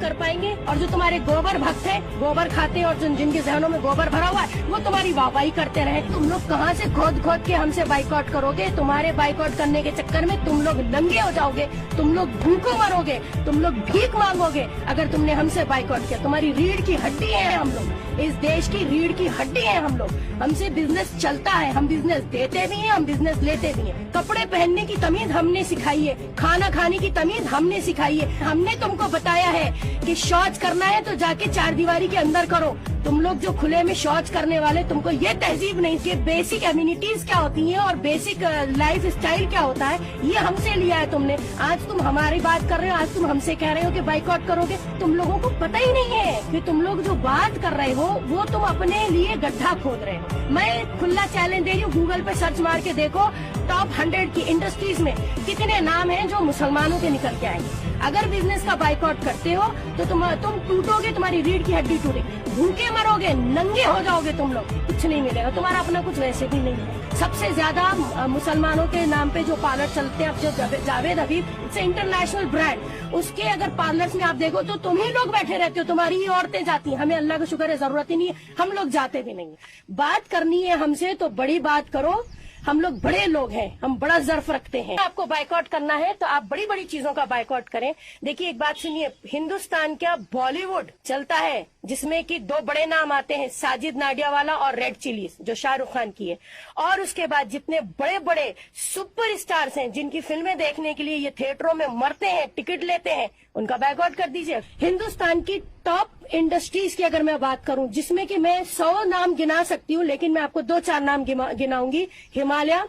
कर पाएंगे। और जो तुम्हारे गोबर भक्त है, गोबर खाते और जिनके जहनों में गोबर भरा हुआ है, वो तुम्हारी वाहवाही करते रहे। तुम लोग कहाँ से खोद खोद के हमसे बाइकआउट करोगे? तुम्हारे बाइकआउट करने के चक्कर में तुम लोग नंगे हो जाओगे, तुम लोग भूखों मरोगे, तुम लोग भीख मांगोगे अगर तुमने हमसे बाइकआउट किया। तुम्हारी रीढ़ की हड्डी है हम लोग, इस देश की रीढ़ की हड्डी है हम लोग। हमसे बिजनेस चलता है, हम बिजनेस देते भी हैं, हम बिजनेस लेते भी हैं। कपड़े पहनने की तमीज हमने सिखाई है, खाना खाने की तमीज हमने सिखाई है। हमने तुमको बताया है कि शौच करना है तो जाके चार दीवारी के अंदर करो। तुम लोग जो खुले में शौच करने वाले, तुमको ये तहजीब नहीं कि बेसिक एम्यूनिटीज क्या होती हैं और बेसिक लाइफ स्टाइल क्या होता है, ये हमसे लिया है तुमने। आज तुम हमारी बात कर रहे हो, आज तुम हमसे कह रहे हो कि बाइकआउट करोगे। तुम लोगों को पता ही नहीं है कि तुम लोग जो बात कर रहे हो वो तुम अपने लिए गड्ढा खोद रहे हो। मैं खुला चैलेंज दे रही हूँ, गूगल पे सर्च मार के देखो टॉप 100 की इंडस्ट्रीज में कितने नाम हैं जो मुसलमानों के निकल के आएंगे। अगर बिजनेस का बाइकआउट करते हो तो तुम टूटोगे, तुम्हारी रीढ़ की हड्डी टूटेगी, भूखे मरोगे, नंगे हो जाओगे तुम लोग, कुछ नहीं मिलेगा। तुम्हारा अपना कुछ वैसे भी नहीं है। सबसे ज्यादा मुसलमानों के नाम पे जो पार्लर चलते हैं, अब जो जावेद हबीब, इट्स इंटरनेशनल ब्रांड, उसके अगर पार्लर्स में आप देखो तो तुम ही लोग बैठे रहते हो, तुम्हारी ही औरतें जाती हैं। हमें अल्लाह का शुक्र है, जरूरत ही नहीं है, हम लोग जाते भी नहीं है। बात करनी है हमसे तो बड़ी बात करो। हम लोग बड़े लोग हैं, हम बड़ा ज़र्फ रखते हैं। आपको बाइकआउट करना है तो आप बड़ी बड़ी चीजों का बाइकआउट करें। देखिए एक बात सुनिए, हिंदुस्तान का बॉलीवुड चलता है जिसमें कि दो बड़े नाम आते हैं, साजिद नाडियावाला और रेड चिलीज जो शाहरुख खान की है। और उसके बाद जितने बड़े बड़े सुपर स्टार्स हैं जिनकी फिल्में देखने के लिए ये थिएटरों में मरते हैं, टिकट लेते हैं, उनका बाइकआउट कर दीजिए। हिंदुस्तान की टॉप इंडस्ट्रीज की अगर मैं बात करूं, जिसमें कि मैं 100 नाम गिना सकती हूं, लेकिन मैं आपको 2-4 नाम गिनाऊंगी। हिमालय,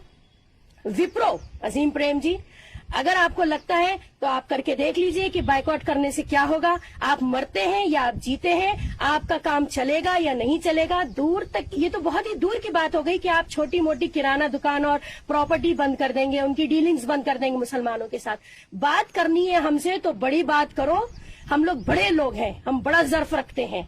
विप्रो, अजीम प्रेम जी। अगर आपको लगता है तो आप करके देख लीजिए कि बाइकआउट करने से क्या होगा। आप मरते हैं या आप जीते हैं, आपका काम चलेगा या नहीं चलेगा। दूर तक, ये तो बहुत ही दूर की बात हो गई कि आप छोटी मोटी किराना दुकान और प्रॉपर्टी बंद कर देंगे, उनकी डीलिंग्स बंद कर देंगे मुसलमानों के साथ। बात करनी है हमसे तो बड़ी बात करो। हम लोग बड़े लोग हैं, हम बड़ा ज़र्फ रखते हैं।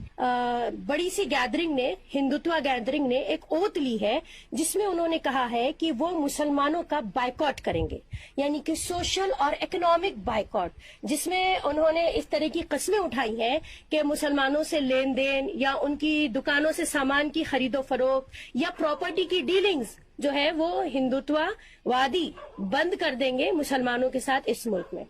बड़ी सी गैदरिंग ने, हिंदुत्व गैदरिंग ने एक ओथ ली है जिसमें उन्होंने कहा है कि वो मुसलमानों का बाइकआउट करेंगे, यानी कि सोशल और इकोनॉमिक बाइकआउट, जिसमें उन्होंने इस तरह की कस्में उठाई हैं कि मुसलमानों से लेन देन या उनकी दुकानों से सामान की खरीदो फरोख्त या प्रॉपर्टी की डीलिंग्स जो है वो हिंदुत्ववादी बंद कर देंगे मुसलमानों के साथ इस मुल्क में।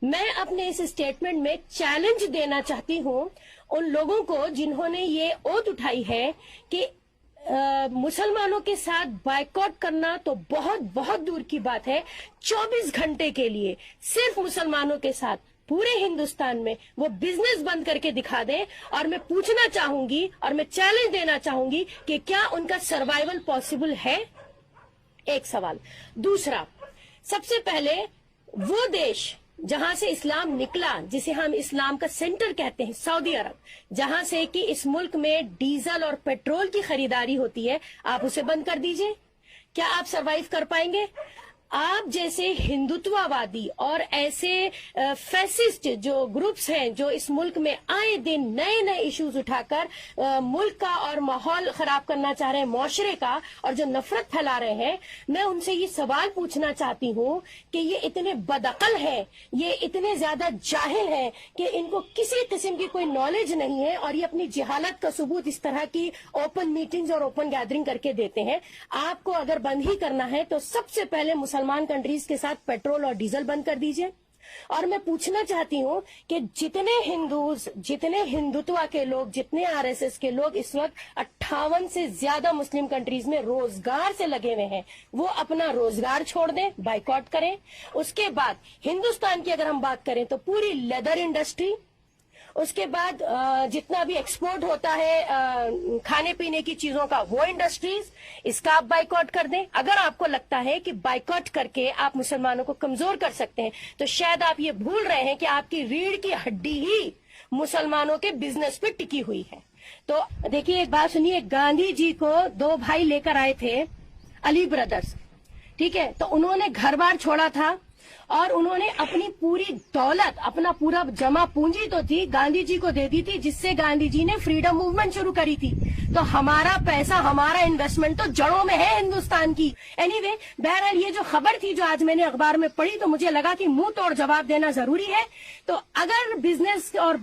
मैं अपने इस स्टेटमेंट में चैलेंज देना चाहती हूं उन लोगों को जिन्होंने ये ओथ उठाई है कि मुसलमानों के साथ बाइकआउट करना तो बहुत बहुत दूर की बात है। 24 घंटे के लिए सिर्फ मुसलमानों के साथ पूरे हिंदुस्तान में वो बिजनेस बंद करके दिखा दें। और मैं पूछना चाहूंगी और मैं चैलेंज देना चाहूंगी कि क्या उनका सर्वाइवल पॉसिबल है? एक सवाल। दूसरा, सबसे पहले वो देश जहां से इस्लाम निकला, जिसे हम इस्लाम का सेंटर कहते हैं, सऊदी अरब, जहां से कि इस मुल्क में डीजल और पेट्रोल की खरीदारी होती है, आप उसे बंद कर दीजिए। क्या आप सरवाइव कर पाएंगे? आप जैसे हिंदुत्ववादी और ऐसे फैसिस्ट जो ग्रुप्स हैं जो इस मुल्क में आए दिन नए नए इश्यूज उठाकर मुल्क का और माहौल खराब करना चाह रहे हैं, मुआशरे का, और जो नफरत फैला रहे हैं, मैं उनसे ये सवाल पूछना चाहती हूँ कि ये इतने बदअकल हैं, ये इतने ज्यादा जाहिल हैं कि इनको किसी किस्म की कोई नॉलेज नहीं है और ये अपनी जहालत का सबूत इस तरह की ओपन मीटिंग्स और ओपन गैदरिंग करके देते हैं। आपको अगर बंद ही करना है तो सबसे पहले मुसलमान कंट्रीज के साथ पेट्रोल और डीजल बंद कर दीजिए। और मैं पूछना चाहती हूँ कि जितने हिंदूज, जितने हिंदुत्व के लोग, जितने आरएसएस के लोग इस वक्त 58 से ज्यादा मुस्लिम कंट्रीज में रोजगार से लगे हुए हैं, वो अपना रोजगार छोड़ दें, बाइकआउट करें। उसके बाद हिंदुस्तान की अगर हम बात करें तो पूरी लेदर इंडस्ट्री, उसके बाद जितना भी एक्सपोर्ट होता है खाने पीने की चीजों का, वो इंडस्ट्रीज, इसका आप बाइकआउट कर दें। अगर आपको लगता है कि बाइकआउट करके आप मुसलमानों को कमजोर कर सकते हैं तो शायद आप ये भूल रहे हैं कि आपकी रीढ़ की हड्डी ही मुसलमानों के बिजनेस पे टिकी हुई है। तो देखिए एक बात सुनिए, गांधी जी को 2 भाई लेकर आए थे, अली ब्रदर्स, ठीक है, तो उन्होंने घर बार छोड़ा था, اور انہوں نے اپنی پوری دولت، اپنا پورا جمع پونجی تو تھی گاندھی جی کو دے دی تھی، جس سے گاندھی جی نے فریڈم موومنٹ شروع کری تھی. تو ہمارا پیسہ، ہمارا انویسٹمنٹ تو جڑوں میں ہے ہندوستان کی. اینی وے، بہرحال یہ جو خبر تھی جو آج میں نے اخبار میں پڑھی تو مجھے لگا کہ منہ توڑ جواب دینا ضروری ہے. تو اگر بزنس اور